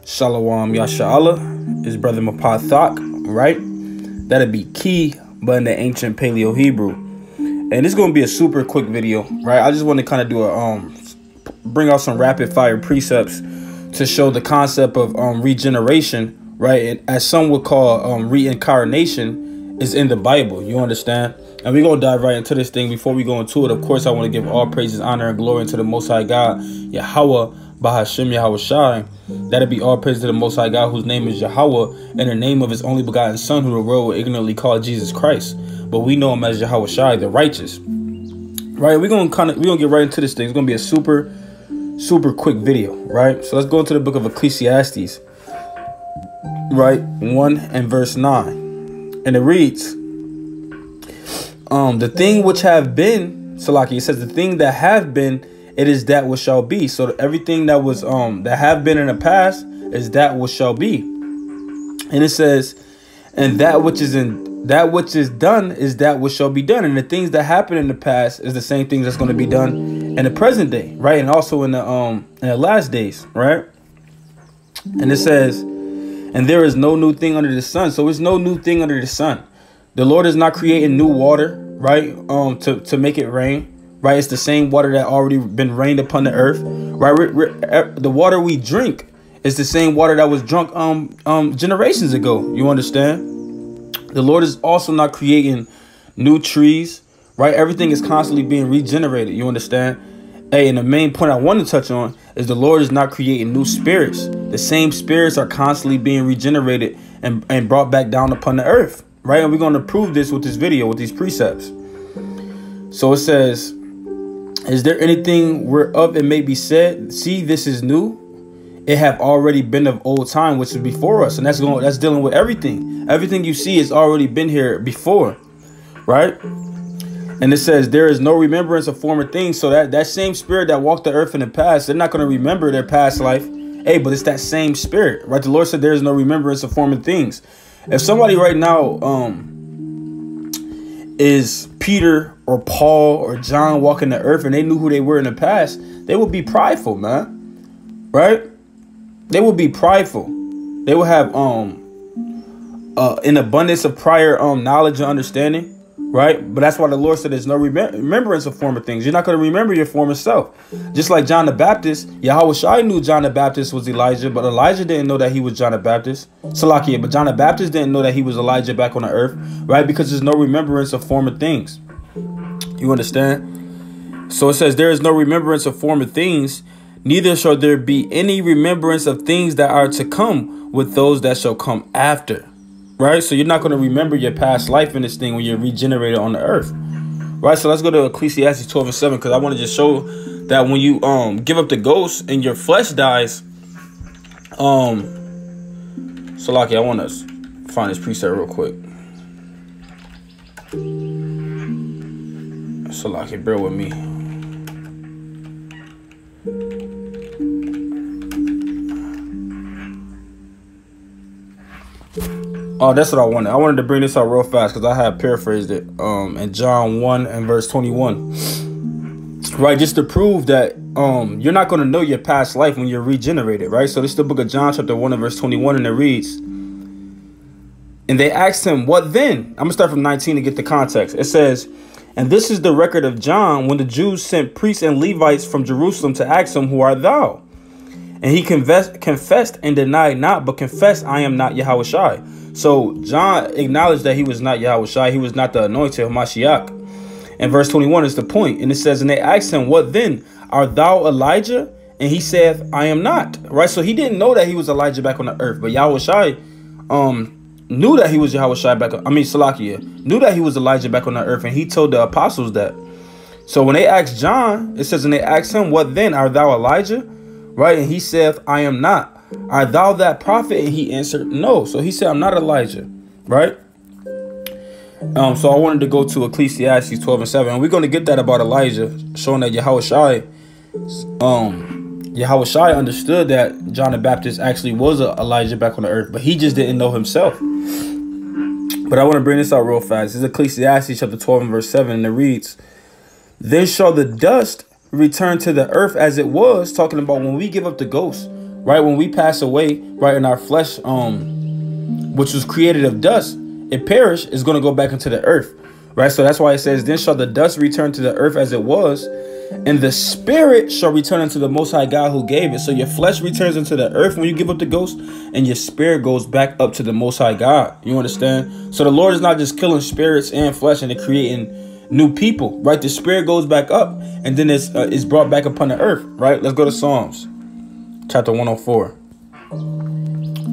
Shalom Yasha'Allah, his brother Mapathak, right? That'd be key, but in the ancient Paleo Hebrew. And it's gonna be a super quick video, right? I just want to kind of do a bring out some rapid fire precepts to show the concept of regeneration, right? And as some would call reincarnation is in the Bible. You understand? And we're gonna dive right into this thing. Before we go into it, of course, I want to give all praises, honor, and glory to the Most High God, Yahweh, Bahashim Yahweh Shai. That'd be all praise to the Most High God, whose name is Yahweh, and the name of his only begotten Son, who the world will ignorantly call Jesus Christ, but we know him as Yahweh Shai, the righteous. Right? We're gonna get right into this thing. It's gonna be a super quick video, right? So let's go into the book of Ecclesiastes, right? 1 and verse 9, and it reads, the thing which have been, Salaki, it says the thing that have been, it is that which shall be. So everything that was that have been in the past is that which shall be. And it says, and that which is done is that which shall be done. And the things that happen in the past is the same things that's going to be done in the present day, right? And also in the last days, right? And it says, and there is no new thing under the sun. So it's no new thing under the sun. The Lord is not creating new water, right? To make it rain. Right, it's the same water that already been rained upon the earth. Right, the water we drink is the same water that was drunk generations ago. You understand? The Lord is also not creating new trees. Right, everything is constantly being regenerated. You understand? Hey, and the main point I want to touch on is the Lord is not creating new spirits. The same spirits are constantly being regenerated and brought back down upon the earth. Right, and we're going to prove this with this video, with these precepts. So it says, is there anything whereof it may be said, see, this is new? It have already been of old time, which is before us. And that's dealing with everything. Everything you see has already been here before, right? And it says there is no remembrance of former things. So that same spirit that walked the earth in the past, they're not going to remember their past life. Hey, but it's that same spirit, right? The Lord said there is no remembrance of former things. If somebody right now is Peter or Paul or John walking the earth and they knew who they were in the past, they would be prideful, man. Right? They would be prideful. They would have an abundance of prior knowledge and understanding. Right? But that's why the Lord said there's no remembrance of former things. You're not going to remember your former self. Just like John the Baptist, Yahweh Shai knew John the Baptist was Elijah, but Elijah didn't know that he was John the Baptist. Salakia, but John the Baptist didn't know that he was Elijah back on the earth, right? Because there's no remembrance of former things. You understand? So it says there is no remembrance of former things, neither shall there be any remembrance of things that are to come with those that shall come after. Right, so you're not going to remember your past life in this thing when you're regenerated on the earth. Right, so let's go to Ecclesiastes 12 and 7, because I want to just show that when you give up the ghost and your flesh dies. So Lucky, I want to find this precept real quick. So Lucky, bear with me. Oh, that's what I wanted. I wanted to bring this out real fast because I had paraphrased it in John 1 and verse 21. Right, just to prove that you're not going to know your past life when you're regenerated, right? So this is the book of John chapter 1 and verse 21, and it reads, and they asked him, what then? I'm going to start from 19 to get the context. It says, and this is the record of John when the Jews sent priests and Levites from Jerusalem to ask him, who art thou? And he confessed and denied not, but confessed, I am not Yahweh Shai. So John acknowledged that he was not Yahweh Shai. He was not the anointed Mashiach. And verse 21 is the point. And it says, and they asked him, what then? Art thou Elijah? And he said, I am not. Right. So he didn't know that he was Elijah back on the earth. But Yahweh Shai knew that he was Yahweh Shai back. Salakia knew that he was Elijah back on the earth. And he told the apostles that. So when they asked John, it says, and they asked him, what then? Art thou Elijah? Right. And he said, I am not. Art thou that prophet? And he answered, no. So he said, I'm not Elijah. Right. So I wanted to go to Ecclesiastes 12 and 7. And we're going to get that about Elijah, showing that Yahweh Shai understood that John the Baptist actually was Elijah back on the earth, but he just didn't know himself. But I want to bring this out real fast. This is Ecclesiastes chapter 12 and verse 7, and it reads, then shall the dust return to the earth as it was, talking about when we give up the ghost. right? When we pass away, right, in our flesh, which was created of dust, it perish, is going to go back into the earth, right? So that's why it says, then shall the dust return to the earth as it was, and the spirit shall return unto the Most High God who gave it. So your flesh returns into the earth when you give up the ghost, and your spirit goes back up to the Most High God. You understand? So the Lord is not just killing spirits and flesh and creating new people, right? The spirit goes back up, and then it's brought back upon the earth, right? Let's go to Psalms chapter 104.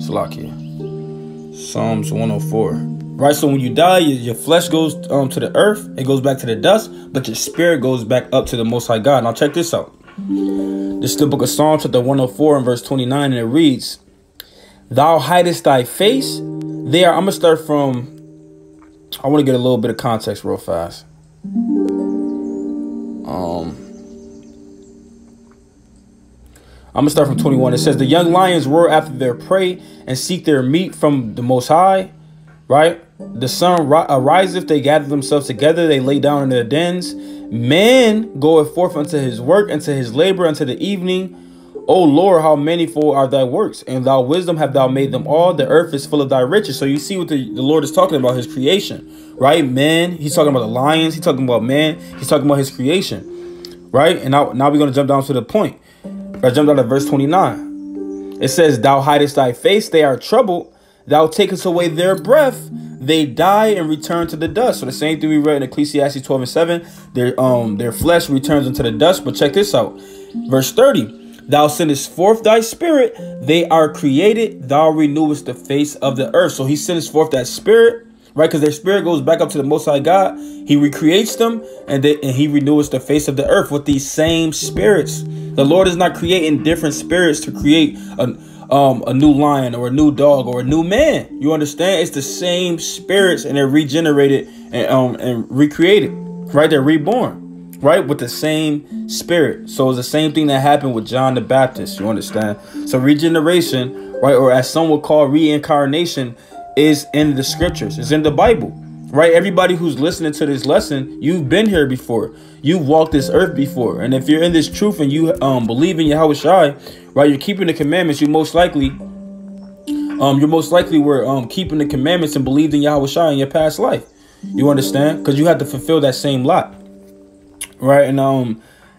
Salakia. Psalms 104. Right, so when you die, your flesh goes to the earth, it goes back to the dust, but your spirit goes back up to the Most High God. Now check this out. This is the book of Psalms, chapter 104 and verse 29, and it reads, "Thou hidest thy face." There, I'm gonna start from. I want to get a little bit of context real fast. I'm gonna start from 21. It says, "The young lions roar after their prey and seek their meat from the Most High." Right? The sun ariseth, they gather themselves together, they lay down in their dens. Man goeth forth unto his work, unto his labor, unto the evening. O Lord, how manifold are thy works, and thy wisdom have thou made them all. The earth is full of thy riches. So you see what the Lord is talking about, his creation, right? Man, he's talking about the lions, he's talking about man, he's talking about his creation, right? And now we're going to jump down to the point. I jumped down to verse 29. It says, "Thou hidest thy face, they are troubled. Thou takest away their breath, they die and return to the dust." So the same thing we read in Ecclesiastes 12 and 7. Their flesh returns into the dust. But check this out. Verse 30. "Thou sendest forth thy spirit, they are created, thou renewest the face of the earth." So he sends forth that spirit, right? Because their spirit goes back up to the Most High God. He recreates them, and he renews the face of the earth with these same spirits. The Lord is not creating different spirits to create a new lion or a new dog or a new man. You understand? It's the same spirits, and they're regenerated and recreated, right? They're reborn, right? With the same spirit. So it's the same thing that happened with John the Baptist. You understand? So regeneration, right? Or as some would call reincarnation, is in the scriptures. It's in the Bible, right? Everybody who's listening to this lesson, you've been here before. You've walked this earth before. And if you're in this truth and you believe in Yahweh Shai, right, you're keeping the commandments, you most likely were keeping the commandments and believed in Yahweh Shai in your past life. You understand? Because you had to fulfill that same lot. Right? And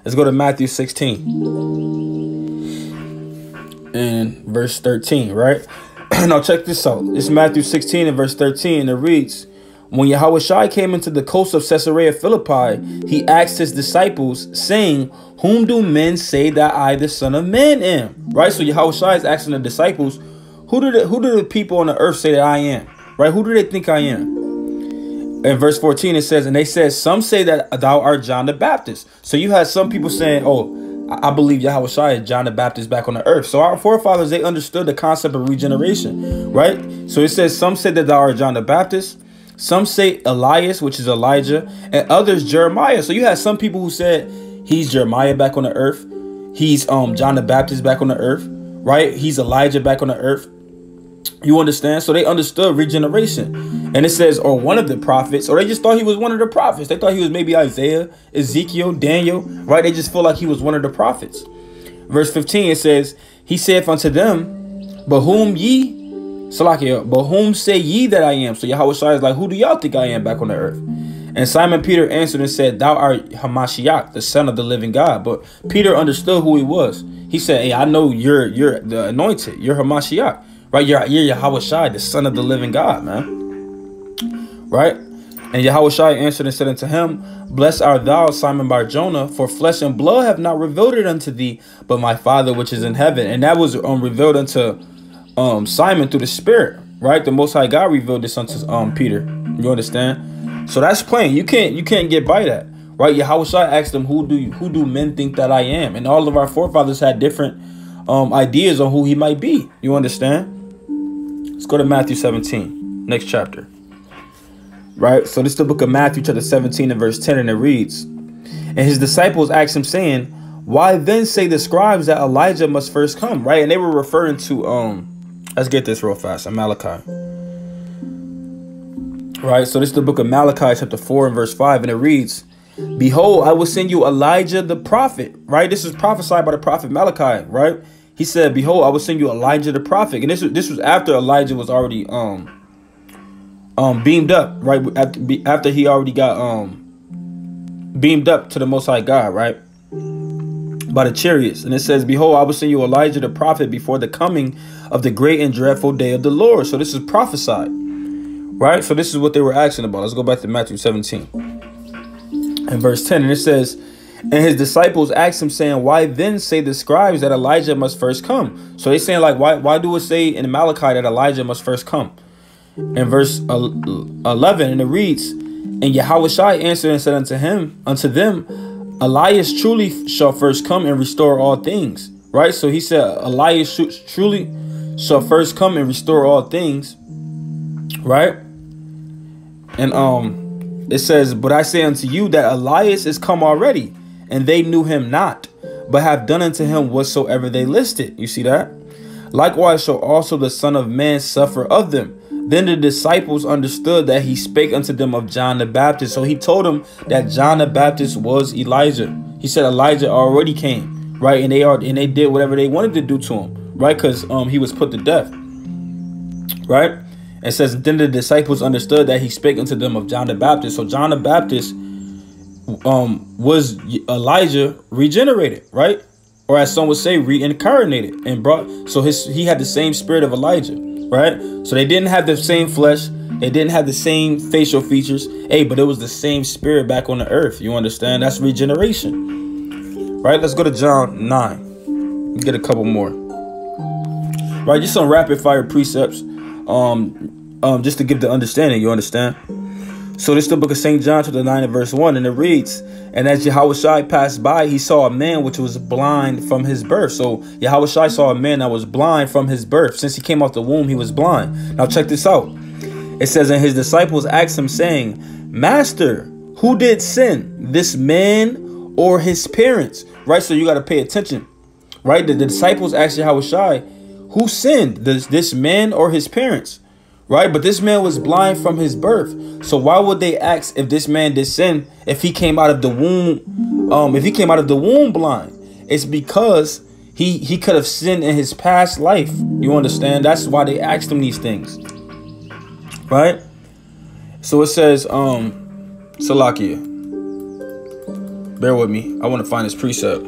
let's go to Matthew 16 and verse 13, right? Now check this out. It's Matthew 16 and verse 13, and it reads, "When Yahweh Shai came into the coast of Caesarea Philippi, he asked his disciples, saying, Whom do men say that I, the Son of Man, am?" Right? So Yahweh Shai is asking the disciples, who do the people on the earth say that I am? Right? Who do they think I am? In verse 14, it says, "And they said, Some say that thou art John the Baptist." So you had some people saying, "Oh, I believe Yahweh Shai is John the Baptist back on the earth." So our forefathers, they understood the concept of regeneration, right? So it says, "Some say that thou art John the Baptist. Some say Elias," which is Elijah, "and others Jeremiah." So you had some people who said he's Jeremiah back on the earth. He's John the Baptist back on the earth, right? He's Elijah back on the earth. You understand? So they understood regeneration. And it says, or one of the prophets, or they just thought he was one of the prophets. They thought he was maybe Isaiah, Ezekiel, Daniel, right? They just feel like he was one of the prophets. Verse 15, it says, "He saith unto them, But whom say ye that I am?" So Yahweh Shai is like, who do y'all think I am back on the earth? And Simon Peter answered and said, "Thou art Hamashiach, the Son of the living God." But Peter understood who he was. He said, "Hey, I know you're the anointed. You're Hamashiach, right? You're Yahweh Shai, the Son of the living God, man." Right? And Yahweh Shai answered and said unto him, "Blessed art thou, Simon Bar Jonah, for flesh and blood have not revealed it unto thee, but my Father which is in heaven." And that was revealed unto Simon through the Spirit, right? The Most High God revealed this unto Peter. You understand? So that's plain. You can't get by that, right? Yahweh Shai asked them, who do men think that I am? And all of our forefathers had different ideas on who he might be. You understand? Let's go to Matthew 17, next chapter. Right? So this is the book of Matthew, chapter 17 and verse 10, and it reads, "And his disciples asked him, saying, Why then say the scribes that Elijah must first come?" Right? And they were referring to let's get this real fast. Malachi. Right? So this is the book of Malachi, chapter 4 and verse 5, and it reads, "Behold, I will send you Elijah the prophet." Right? This is prophesied by the prophet Malachi, right? he said, behold, I will send you Elijah the prophet. And this was after Elijah was already beamed up, right? After he already got beamed up to the Most High God, right? By the chariots. And it says, behold, I will send you Elijah the prophet before the coming of the great and dreadful day of the Lord. So this is prophesied, right? So this is what they were asking about. Let's go back to Matthew 17 and verse 10. And it says, and his disciples asked him, saying, why then say the scribes that Elijah must first come? So they saying, like, why do it say in Malachi that Elijah must first come? In verse 11, and it reads, and Yahushua answered and said unto them, Elias truly shall first come and restore all things. Right? So he said, Elias truly shall first come and restore all things. Right? And it says, but I say unto you that Elias is come already, and they knew him not, but have done unto him whatsoever they listed. You see that? Likewise shall also the Son of Man suffer of them. Then the disciples understood that he spake unto them of John the Baptist. So he told them that John the Baptist was Elijah. He said Elijah already came, right? And they did whatever they wanted to do to him, right? Because he was put to death, right? It says, then the disciples understood that he spake unto them of John the Baptist. So John the Baptist was Elijah regenerated, right? Or as some would say, reincarnated, and brought. So he had the same spirit of Elijah, right? So they didn't have the same flesh, they didn't have the same facial features, but it was the same spirit back on the earth. You understand? That's regeneration, right? Let's go to John 9. Get a couple more, right? Just some rapid fire precepts, just to give the understanding. You understand? So this is the book of St. John chapter 9 and verse 1, and it reads, and as Yahushua passed by, he saw a man which was blind from his birth. So Yahushua saw a man that was blind from his birth. Since he came out the womb, he was blind. Now check this out. It says, and his disciples asked him, saying, Master, who did sin, this man or his parents? Right? So you got to pay attention, right? The disciples asked Yahushua, who sinned, this man or his parents? Right? But this man was blind from his birth. So why would they ask if this man did sin if he came out of the womb, blind? It's because he could have sinned in his past life. You understand? That's why they asked him these things. Right? So it says, Salakia. Bear with me. I want to find this precept.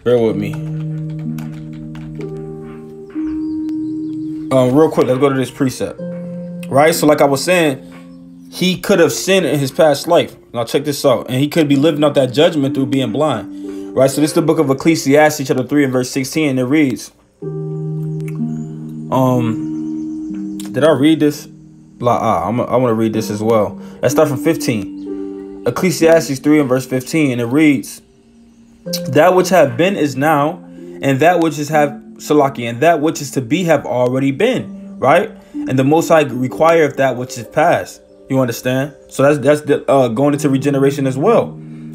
Bear with me. Real quick, let's go to this precept. Right? So like I was saying, he could have sinned in his past life. Now check this out. And he could be living out that judgment through being blind. Right? So this is the book of Ecclesiastes chapter 3 and verse 16. And it reads, did I read this? I want to read this as well. Let's start from 15. Ecclesiastes 3 and verse 15. And it reads, that which have been is now, and that which is and that which is to be have already been, right? And the Most High requireth that which is past. You understand? So that's going into regeneration as well,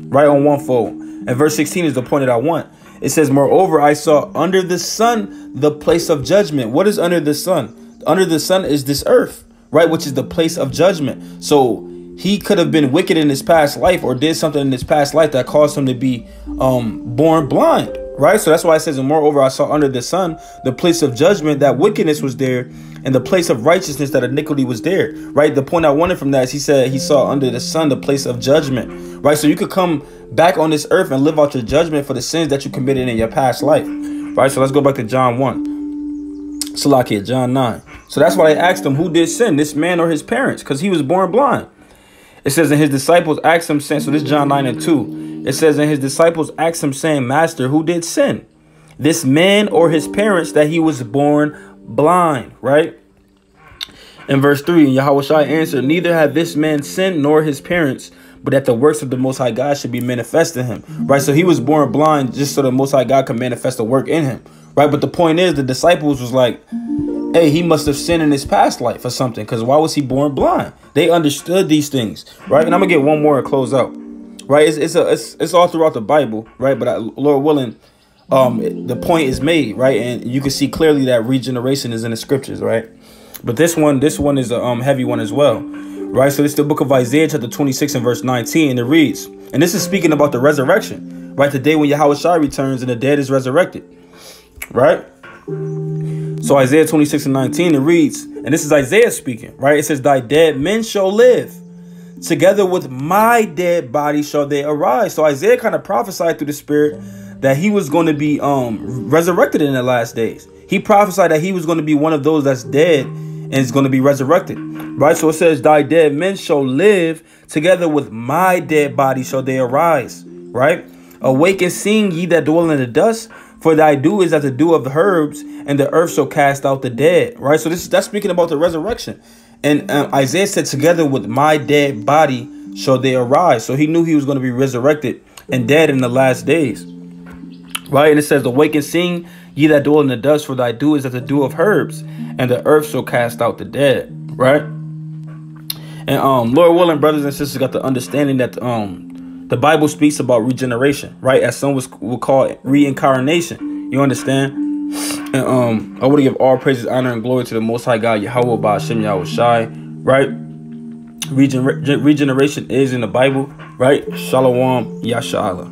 right? On one fold. And verse 16 is the point that I want. It says, moreover, I saw under the sun the place of judgment. What is under the sun? Under the sun is this earth, right? Which is the place of judgment. So he could have been wicked in his past life or did something in his past life that caused him to be born blind, right? So that's why it says, and moreover, I saw under the sun the place of judgment, that wickedness was there, and the place of righteousness, that iniquity was there, right? The point I wanted from that is he said he saw under the sun the place of judgment, right? So you could come back on this earth and live out your judgment for the sins that you committed in your past life, right? So let's go back to John 1. Salakia, John 9. So that's why they asked him, who did sin, this man or his parents? Because he was born blind. It says, and his disciples asked him, saying, so this is John 9 and 2. It says, and his disciples asked him, saying, Master, who did sin, this man or his parents, that he was born blind, right? In verse 3, and Yahushua answered, neither have this man sinned nor his parents, but that the works of the Most High God should be manifest in him, right? So he was born blind just so the Most High God could manifest the work in him, right? But the point is, the disciples was like, hey, he must have sinned in his past life or something, because why was he born blind? They understood these things, right? And I'm gonna get one more and close out, right? It's all throughout the Bible, right? But Lord willing, the point is made, right? And you can see clearly that regeneration is in the scriptures, right? But this one is a heavy one as well, right? So this is the book of Isaiah chapter 26 and verse 19, and it reads, And this is speaking about the resurrection, right? The day when Yahushua returns and the dead is resurrected, right? So Isaiah 26:19, it reads, and this is Isaiah speaking, right? It says, thy dead men shall live. Together with my dead body shall they arise. So Isaiah kind of prophesied through the Spirit that he was going to be resurrected in the last days. He prophesied that he was going to be one of those that's dead and is going to be resurrected, right? So it says, thy dead men shall live. Together with my dead body shall they arise, right? Awake and sing, ye that dwell in the dust, for thy dew is as the dew of the herbs, and the earth shall cast out the dead, right? So that's speaking about the resurrection. And Isaiah said, together with my dead body shall they arise. So he knew he was going to be resurrected and dead in the last days, right? And it says, awake and sing, ye that dwell in the dust, for thy dew is as the dew of herbs, and the earth shall cast out the dead, right? And Lord willing, brothers and sisters, got the understanding that the Bible speaks about regeneration, right? As some will call it reincarnation. You understand? And I want to give all praises, honor, and glory to the Most High God, Yahweh Ba'ashem Yahushai, right? Regeneration is in the Bible, right? Shalom, Yashala.